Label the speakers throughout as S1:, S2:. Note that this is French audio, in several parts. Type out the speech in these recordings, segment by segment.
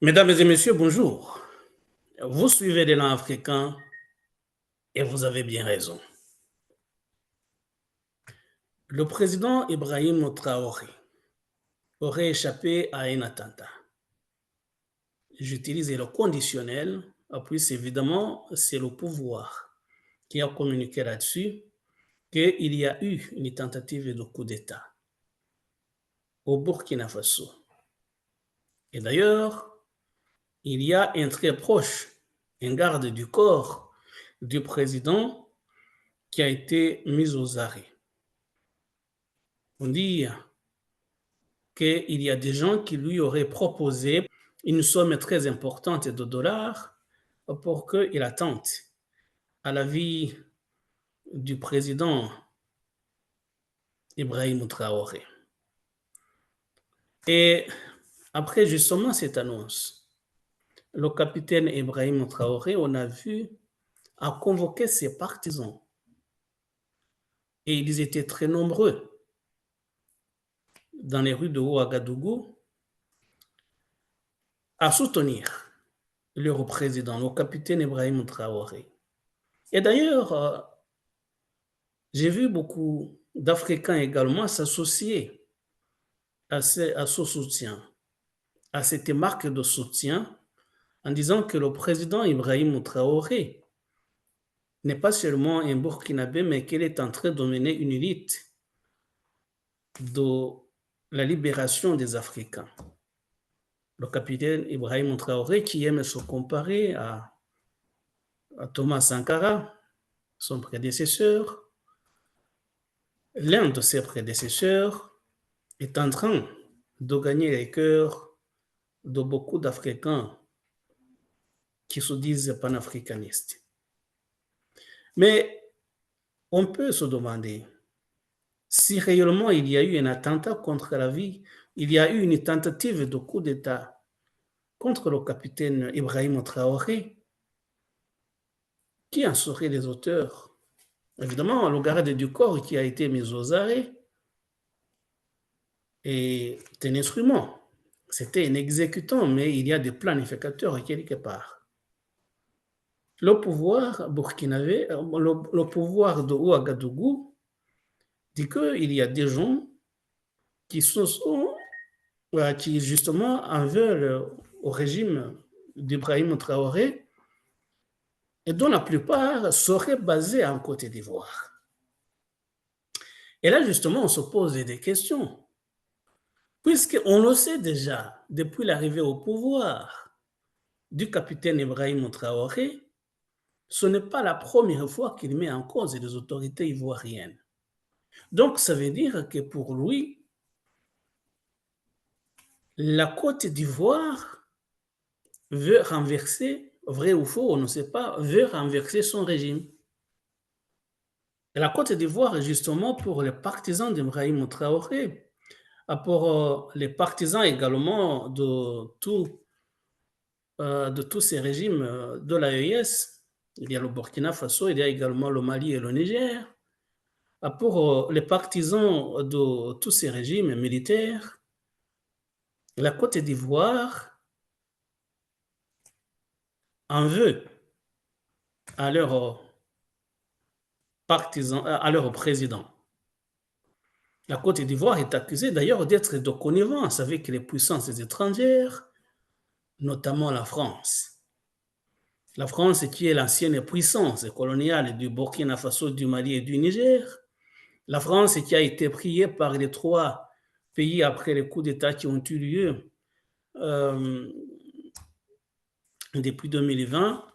S1: Mesdames et messieurs, bonjour. Vous suivez l'élan africain et vous avez bien raison. Le président Ibrahim Traoré aurait échappé à un attentat. J'utilise le conditionnel, puisque évidemment, c'est le pouvoir qui a communiqué là-dessus qu'il y a eu une tentative de coup d'État au Burkina Faso. Et d'ailleurs, il y a un très proche, un garde du corps du président qui a été mis aux arrêts. On dit qu'il y a des gens qui lui auraient proposé une somme très importante de dollars pour qu'il attente à la vie du président Ibrahim Traoré. Et après justement cette annonce, le capitaine Ibrahim Traoré, on a vu, a convoqué ses partisans. Et ils étaient très nombreux dans les rues de Ouagadougou à soutenir leur président, le capitaine Ibrahim Traoré. Et d'ailleurs, j'ai vu beaucoup d'Africains également s'associer à ce soutien, à cette marque de soutien, en disant que le président Ibrahim Traoré n'est pas seulement un Burkinabé, mais qu'il est en train de mener une lutte de la libération des Africains. Le capitaine Ibrahim Traoré, qui aime se comparer à Thomas Sankara, son prédécesseur, l'un de ses prédécesseurs est en train de gagner les cœurs de beaucoup d'Africains qui se disent panafricanistes. Mais on peut se demander si réellement il y a eu un attentat contre la vie, il y a eu une tentative de coup d'État contre le capitaine Ibrahim Traoré, qui en seraient les auteurs? Évidemment, le garde du corps qui a été mis aux arrêts est un instrument. C'était un exécutant, mais il y a des planificateurs quelque part. Le pouvoir burkinabé, le pouvoir de Ouagadougou dit qu'il y a des gens qui qui justement en veulent au régime d'Ibrahim Traoré et dont la plupart seraient basés en Côte d'Ivoire. Et là, justement, on se pose des questions. Puisqu'on le sait déjà, depuis l'arrivée au pouvoir du capitaine Ibrahim Traoré, ce n'est pas la première fois qu'il met en cause les autorités ivoiriennes. Donc, ça veut dire que pour lui, la Côte d'Ivoire veut renverser, vrai ou faux, on ne sait pas, veut renverser son régime. Et la Côte d'Ivoire, justement, pour les partisans d'Ibrahim Traoré, pour les partisans également de tous ces régimes de l'AES, il y a le Burkina Faso, il y a également le Mali et le Niger. Pour les partisans de tous ces régimes militaires, la Côte d'Ivoire en veut à leurs partisans, à leur président. La Côte d'Ivoire est accusée d'ailleurs d'être de connivence avec les puissances étrangères, notamment la France. La France qui est l'ancienne puissance coloniale du Burkina Faso, du Mali et du Niger. La France qui a été priée par les 3 pays après les coups d'État qui ont eu lieu depuis 2020,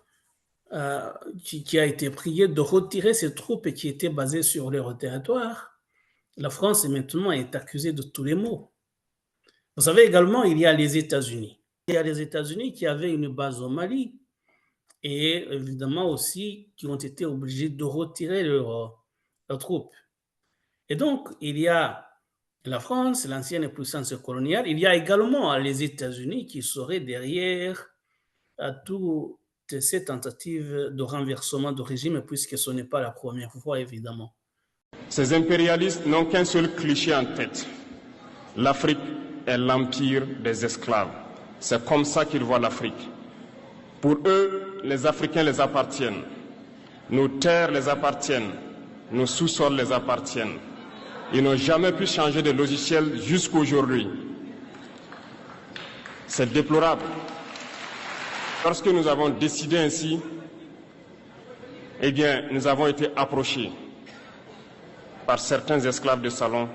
S1: qui a été priée de retirer ses troupes qui étaient basées sur leur territoire. La France maintenant est accusée de tous les maux. Vous savez également, il y a les États-Unis. Il y a les États-Unis qui avaient une base au Mali et évidemment aussi qui ont été obligés de retirer leurs troupes. Et donc, il y a la France, l'ancienne puissance coloniale, il y a également les États-Unis qui seraient derrière toutes ces tentatives de renversement de régime, puisque ce n'est pas la première fois, évidemment.
S2: Ces impérialistes n'ont qu'un seul cliché en tête. L'Afrique est l'empire des esclaves. C'est comme ça qu'ils voient l'Afrique. Pour eux, les Africains les appartiennent. Nos terres les appartiennent. Nos sous-sols les appartiennent. Ils n'ont jamais pu changer de logiciel jusqu'à aujourd'hui. C'est déplorable. Lorsque nous avons décidé ainsi, eh bien, nous avons été approchés par certains esclaves de salon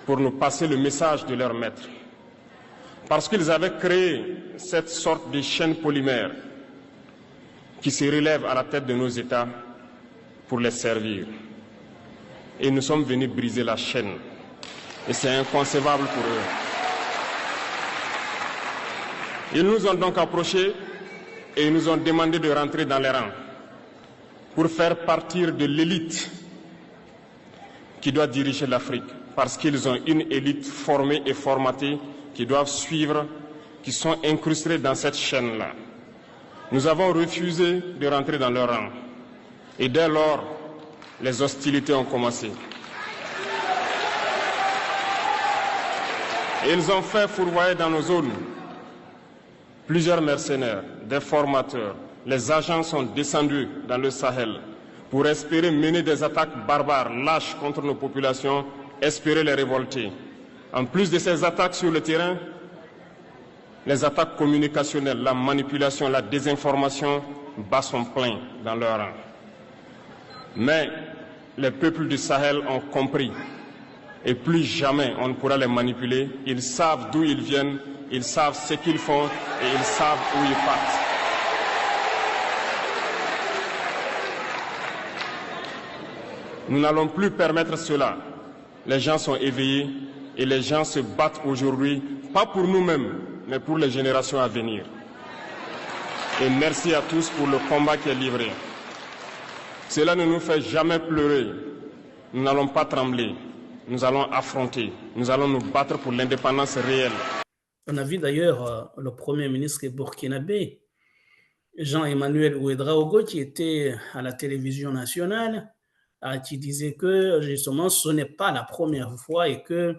S2: pour nous passer le message de leur maître. Parce qu'ils avaient créé cette sorte de chaîne polymère qui se relève à la tête de nos États pour les servir. Et nous sommes venus briser la chaîne. Et c'est inconcevable pour eux. Ils nous ont donc approchés et ils nous ont demandé de rentrer dans les rangs pour faire partir de l'élite qui doit diriger l'Afrique, parce qu'ils ont une élite formée et formatée qui doivent suivre, qui sont incrustés dans cette chaîne-là. Nous avons refusé de rentrer dans leur rang. Et dès lors, les hostilités ont commencé. Et ils ont fait fourvoyer dans nos zones plusieurs mercenaires, des formateurs. Les agents sont descendus dans le Sahel pour espérer mener des attaques barbares, lâches contre nos populations, espérer les révolter. En plus de ces attaques sur le terrain, les attaques communicationnelles, la manipulation, la désinformation battent son plein dans leur rang. Mais les peuples du Sahel ont compris et plus jamais on ne pourra les manipuler. Ils savent d'où ils viennent, ils savent ce qu'ils font et ils savent où ils partent. Nous n'allons plus permettre cela. Les gens sont éveillés et les gens se battent aujourd'hui, pas pour nous-mêmes, mais pour les générations à venir. Et merci à tous pour le combat qui est livré. Cela ne nous fait jamais pleurer. Nous n'allons pas trembler. Nous allons affronter. Nous allons nous battre pour l'indépendance réelle.
S1: On a vu d'ailleurs le Premier ministre burkinabé, Jean-Emmanuel Ouédraogo, qui était à la télévision nationale, qui disait que justement ce n'est pas la première fois et que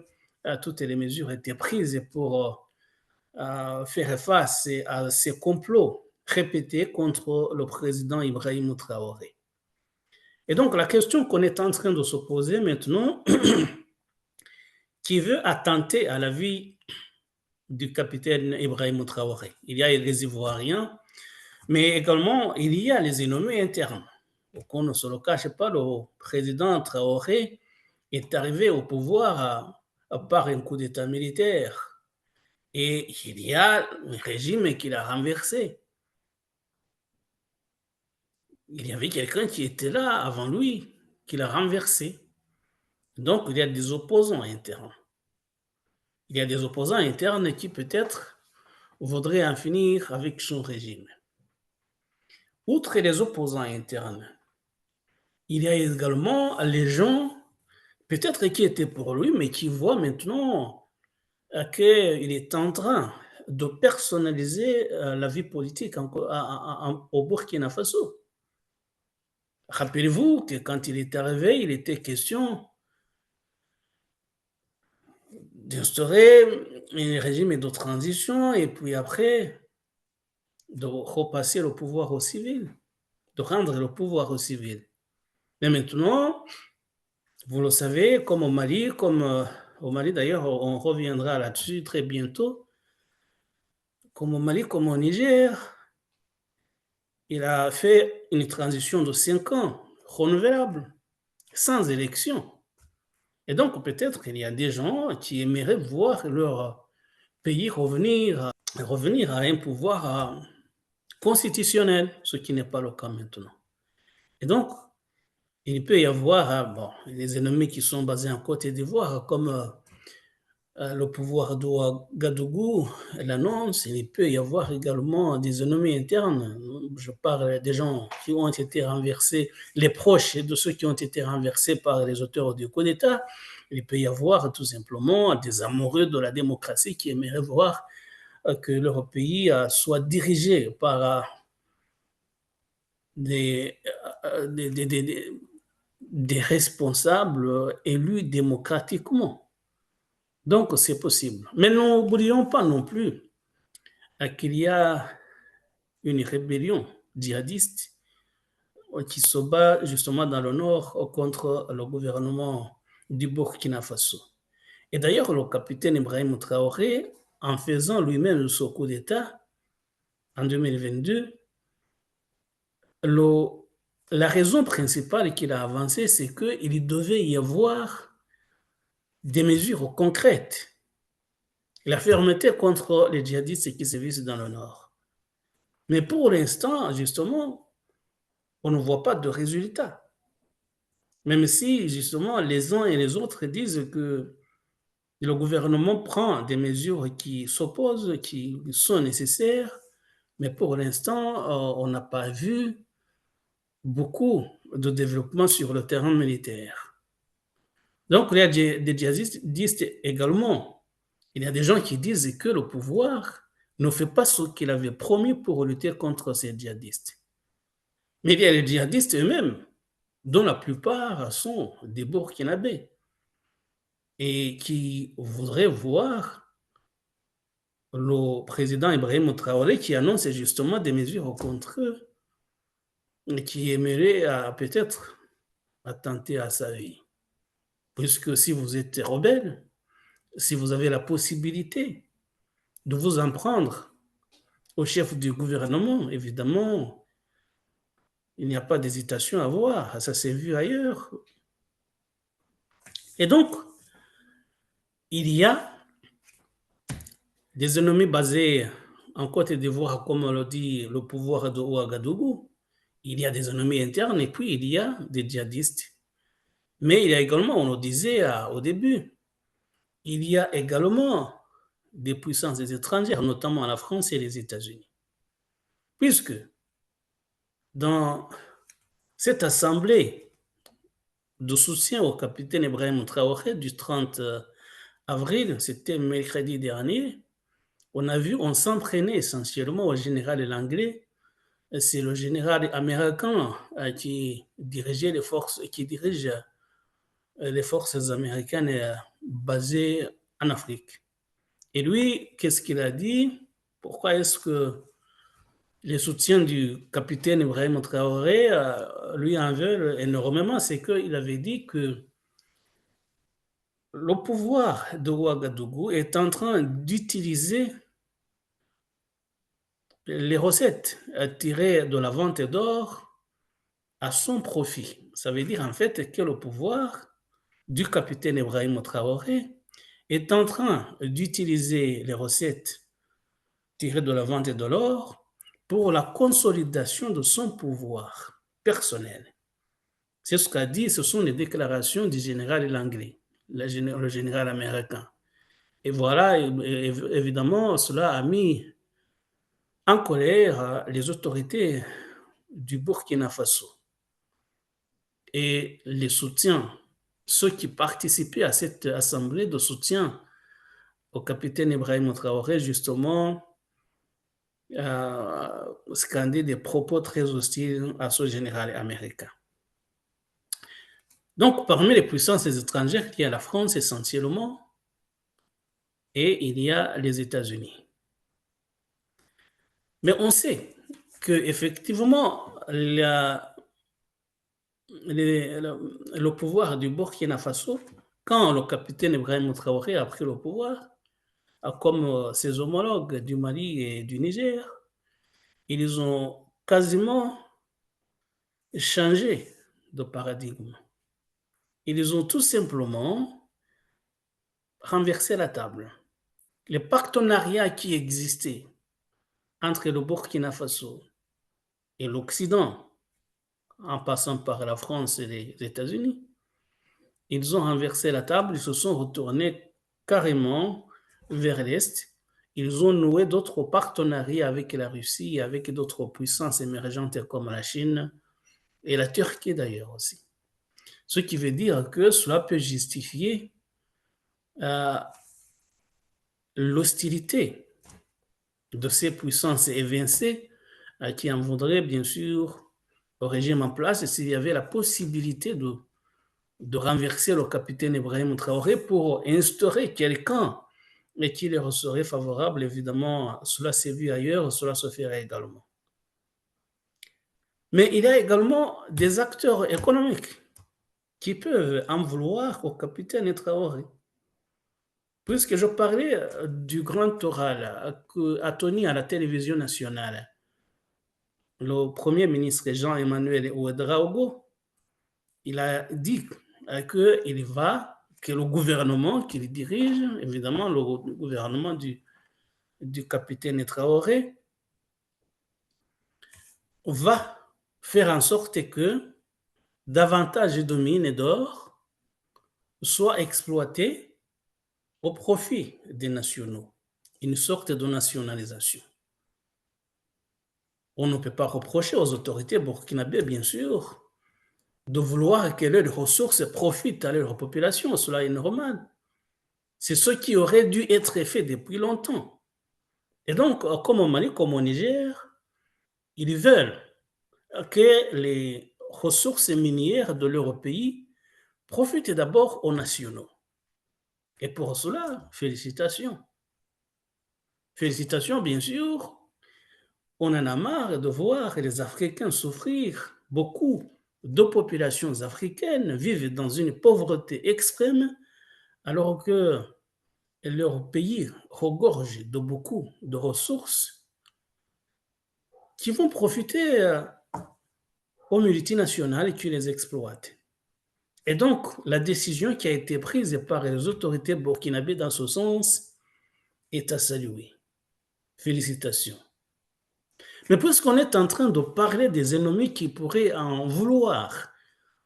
S1: toutes les mesures étaient prises pour faire face à ces complots répétés contre le président Ibrahim Traoré. Et donc la question qu'on est en train de se poser maintenant, qui veut attenter à la vie du capitaine Ibrahim Traoré. Il y a les Ivoiriens, mais également il y a les ennemis internes. Qu'on ne se le cache pas, le président Traoré est arrivé au pouvoir par un coup d'État militaire. Et il y a un régime qu'il a renversé. Il y avait quelqu'un qui était là avant lui, qui l'a renversé. Donc, il y a des opposants internes. Il y a des opposants internes qui peut-être voudraient en finir avec son régime. Outre les opposants internes, il y a également les gens, peut-être qui étaient pour lui, mais qui voient maintenant qu'il est en train de personnaliser la vie politique au Burkina Faso. Rappelez-vous que quand il est arrivé, il était question d'instaurer un régime de transition et puis après de repasser le pouvoir au civil, de rendre le pouvoir au civil. Mais maintenant, vous le savez, comme au Mali, d'ailleurs, on reviendra là-dessus très bientôt, comme au Mali, comme au Niger, il a fait une transition de 5 ans, renouvelable, sans élection. Et donc, peut-être qu'il y a des gens qui aimeraient voir leur pays revenir à un pouvoir constitutionnel, ce qui n'est pas le cas maintenant. Et donc, il peut y avoir les ennemis qui sont basés en Côte d'Ivoire, comme le pouvoir de Ouagadougou l'annonce. Il peut y avoir également des ennemis internes. Je parle des gens qui ont été renversés, les proches de ceux qui ont été renversés par les auteurs du coup d'État. Il peut y avoir tout simplement des amoureux de la démocratie qui aimeraient voir que leur pays soit dirigé par des responsables élus démocratiquement. Donc, c'est possible. Mais n'oublions pas non plus qu'il y a une rébellion djihadiste qui se bat justement dans le nord contre le gouvernement du Burkina Faso. Et d'ailleurs, le capitaine Ibrahim Traoré, en faisant lui-même ce coup d'État en 2022, la raison principale qu'il a avancée, c'est qu'il devait y avoir des mesures concrètes, la fermeté contre les djihadistes qui sévissent dans le nord. Mais pour l'instant, justement, on ne voit pas de résultats. Même si, justement, les uns et les autres disent que le gouvernement prend des mesures qui s'opposent, qui sont nécessaires, mais pour l'instant, on n'a pas vu beaucoup de développement sur le terrain militaire. Donc, il y a des djihadistes également. Il y a des gens qui disent que le pouvoir ne fait pas ce qu'il avait promis pour lutter contre ces djihadistes. Mais il y a les djihadistes eux-mêmes, dont la plupart sont des Burkinabés, et qui voudraient voir le président Ibrahim Traoré qui annonce justement des mesures contre eux, et qui aimerait peut-être attenter à sa vie. Puisque si vous êtes rebelle, si vous avez la possibilité de vous en prendre au chef du gouvernement, évidemment, il n'y a pas d'hésitation à avoir, ça s'est vu ailleurs. Et donc, il y a des ennemis basés en Côte d'Ivoire, comme on le dit, le pouvoir de Ouagadougou. Il y a des ennemis internes et puis il y a des djihadistes. Mais il y a également, on le disait au début, il y a également des puissances étrangères, notamment la France et les États-Unis. Puisque dans cette assemblée de soutien au capitaine Ibrahim Traoré du 30 avril, c'était mercredi dernier, on s'entraînait essentiellement au général Langlais. C'est le général américain qui dirige les forces américaines basées en Afrique. Et lui, qu'est-ce qu'il a dit? Pourquoi est-ce que les soutiens du capitaine Ibrahim Traoré lui en veulent énormément? C'est qu'il avait dit que le pouvoir de Ouagadougou est en train d'utiliser les recettes tirées de la vente d'or à son profit. Ça veut dire en fait que le pouvoir du capitaine Ibrahim Traoré est en train d'utiliser les recettes tirées de la vente de l'or pour la consolidation de son pouvoir personnel. C'est ce qu'a dit, ce sont les déclarations du général Langlais, le général américain. Et voilà, évidemment, cela a mis en colère les autorités du Burkina Faso. Et les soutiens, ceux qui participaient à cette assemblée de soutien au capitaine Ibrahim Traoré, justement, scandé des propos très hostiles à ce général américain. Donc, parmi les puissances étrangères, il y a la France essentiellement et il y a les États-Unis. Mais on sait qu'effectivement, le pouvoir du Burkina Faso, quand le capitaine Ibrahim Traoré a pris le pouvoir, comme ses homologues du Mali et du Niger, ils ont quasiment changé de paradigme. Ils ont tout simplement renversé la table. Les partenariats qui existaient entre le Burkina Faso et l'Occident, en passant par la France et les États-Unis, ils ont renversé la table, ils se sont retournés carrément vers l'Est. Ils ont noué d'autres partenariats avec la Russie et avec d'autres puissances émergentes comme la Chine et la Turquie d'ailleurs aussi. Ce qui veut dire que cela peut justifier l'hostilité de ces puissances évincées qui en voudraient bien sûr au régime en place s'il y avait la possibilité de renverser le capitaine Ibrahim Traoré pour instaurer quelqu'un et qui leur serait favorable, évidemment, cela s'est vu ailleurs, cela se ferait également. Mais il y a également des acteurs économiques qui peuvent en vouloir au capitaine Traoré. Puisque je parlais du grand oral qu'a tenu à la télévision nationale le Premier ministre Jean-Emmanuel Ouedraogo, il a dit que le gouvernement qu'il dirige, évidemment le gouvernement du capitaine Traoré, va faire en sorte que davantage de mines d'or soient exploitées au profit des nationaux, une sorte de nationalisation. On ne peut pas reprocher aux autorités burkinabées, bien sûr, de vouloir que leurs ressources profitent à leur population, cela est normal. C'est ce qui aurait dû être fait depuis longtemps. Et donc, comme au Mali, comme au Niger, ils veulent que les ressources minières de leur pays profitent d'abord aux nationaux. Et pour cela, félicitations. Félicitations, bien sûr. On en a marre de voir les Africains souffrir. Beaucoup de populations africaines vivent dans une pauvreté extrême alors que leur pays regorge de beaucoup de ressources qui vont profiter aux multinationales qui les exploitent. Et donc, la décision qui a été prise par les autorités burkinabées dans ce sens est à saluer. Félicitations. Mais puisqu'on est en train de parler des ennemis qui pourraient en vouloir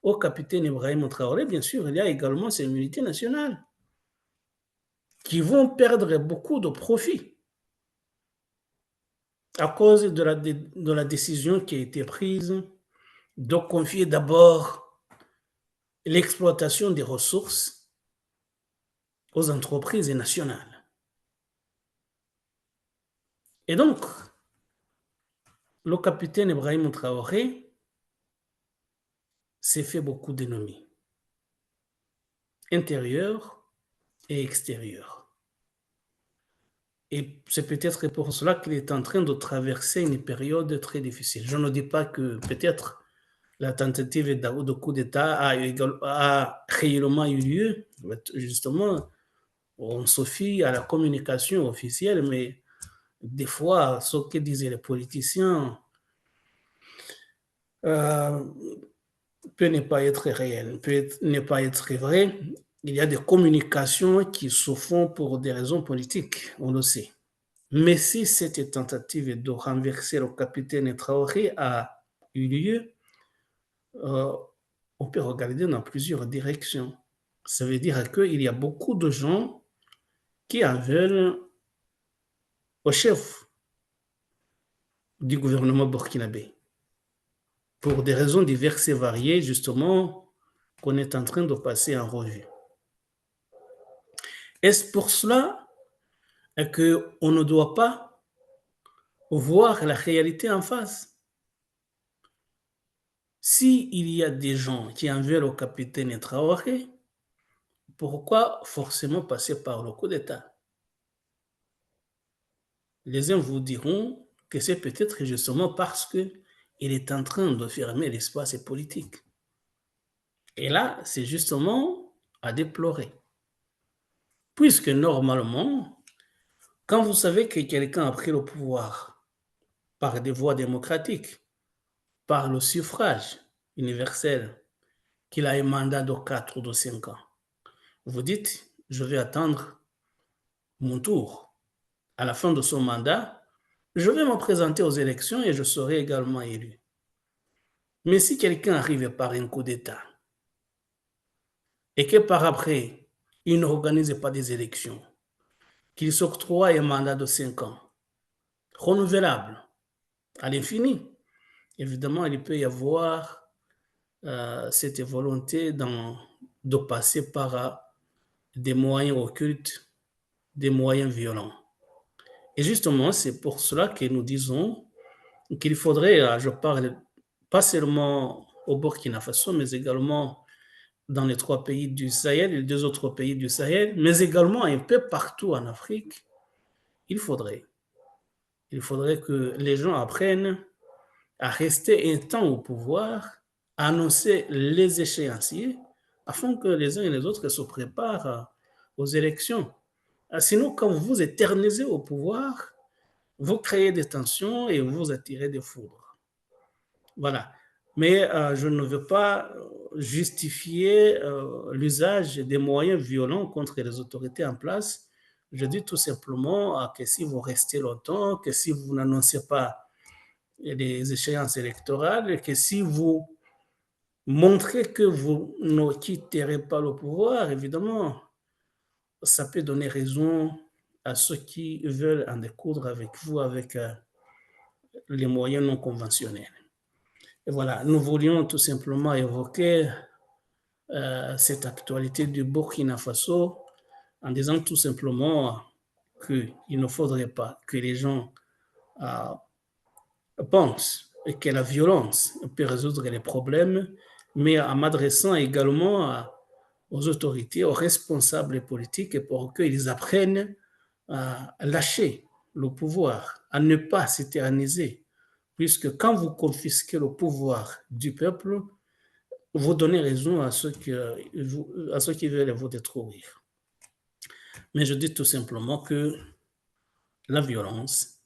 S1: au capitaine Ibrahim Traoré, bien sûr, il y a également ces multinationales qui vont perdre beaucoup de profits à cause de la décision qui a été prise de confier d'abord l'exploitation des ressources aux entreprises nationales. Et donc, le capitaine Ibrahim Traoré s'est fait beaucoup d'ennemis, intérieurs et extérieurs. Et c'est peut-être pour cela qu'il est en train de traverser une période très difficile. Je ne dis pas que peut-être la tentative de coup d'État a réellement eu lieu. Justement, on se fie à la communication officielle, mais des fois, ce que disaient les politiciens peut ne pas être réel, peut ne pas être vrai. Il y a des communications qui se font pour des raisons politiques, on le sait. Mais si cette tentative de renverser le capitaine Traoré a eu lieu, on peut regarder dans plusieurs directions. Ça veut dire qu'il y a beaucoup de gens qui en veulent au chef du gouvernement burkinabé pour des raisons diverses et variées, justement, qu'on est en train de passer en revue. Est-ce pour cela qu'on ne doit pas voir la réalité en face? S'il y a des gens qui en veulent au capitaine Traoré, pourquoi forcément passer par le coup d'État? Les uns vous diront que c'est peut-être justement parce qu'il est en train de fermer l'espace politique. Et là, c'est justement à déplorer. Puisque normalement, quand vous savez que quelqu'un a pris le pouvoir par des voies démocratiques, par le suffrage universel, qu'il a un mandat de 4 ou de 5 ans, vous dites, je vais attendre mon tour. À la fin de son mandat, je vais me présenter aux élections et je serai également élu. Mais si quelqu'un arrive par un coup d'État et que par après, il n'organise pas des élections, qu'il s'octroie un mandat de 5 ans, renouvelable à l'infini, évidemment, il peut y avoir cette volonté de passer par des moyens occultes, des moyens violents. Et justement, c'est pour cela que nous disons qu'il faudrait, je parle pas seulement au Burkina Faso, mais également dans les 3 pays du Sahel et les 2 autres pays du Sahel, mais également un peu partout en Afrique, il faudrait que les gens apprennent à rester un temps au pouvoir, à annoncer les échéanciers, afin que les uns et les autres se préparent aux élections. Sinon, quand vous vous éternisez au pouvoir, vous créez des tensions et vous attirez des foudres. Voilà. Mais je ne veux pas justifier l'usage des moyens violents contre les autorités en place. Je dis tout simplement que si vous restez longtemps, que si vous n'annoncez pas les échéances électorales, et que si vous montrez que vous ne quitterez pas le pouvoir, évidemment, ça peut donner raison à ceux qui veulent en découdre avec vous, avec les moyens non conventionnels. Et voilà, nous voulions tout simplement évoquer cette actualité du Burkina Faso en disant tout simplement qu'il ne faudrait pas que les gens pensent que la violence peut résoudre les problèmes, mais en m'adressant également aux autorités, aux responsables politiques pour qu'ils apprennent à lâcher le pouvoir, à ne pas s'éterniser, puisque quand vous confisquez le pouvoir du peuple, vous donnez raison à ceux qui veulent vous détruire. Mais je dis tout simplement que la violence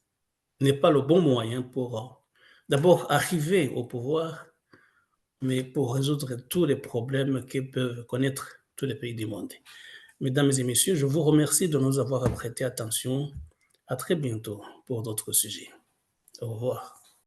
S1: n'est pas le bon moyen pour d'abord arriver au pouvoir, mais pour résoudre tous les problèmes que peuvent connaître tous les pays du monde. Mesdames et messieurs, je vous remercie de nous avoir prêté attention. À très bientôt pour d'autres sujets. Au revoir.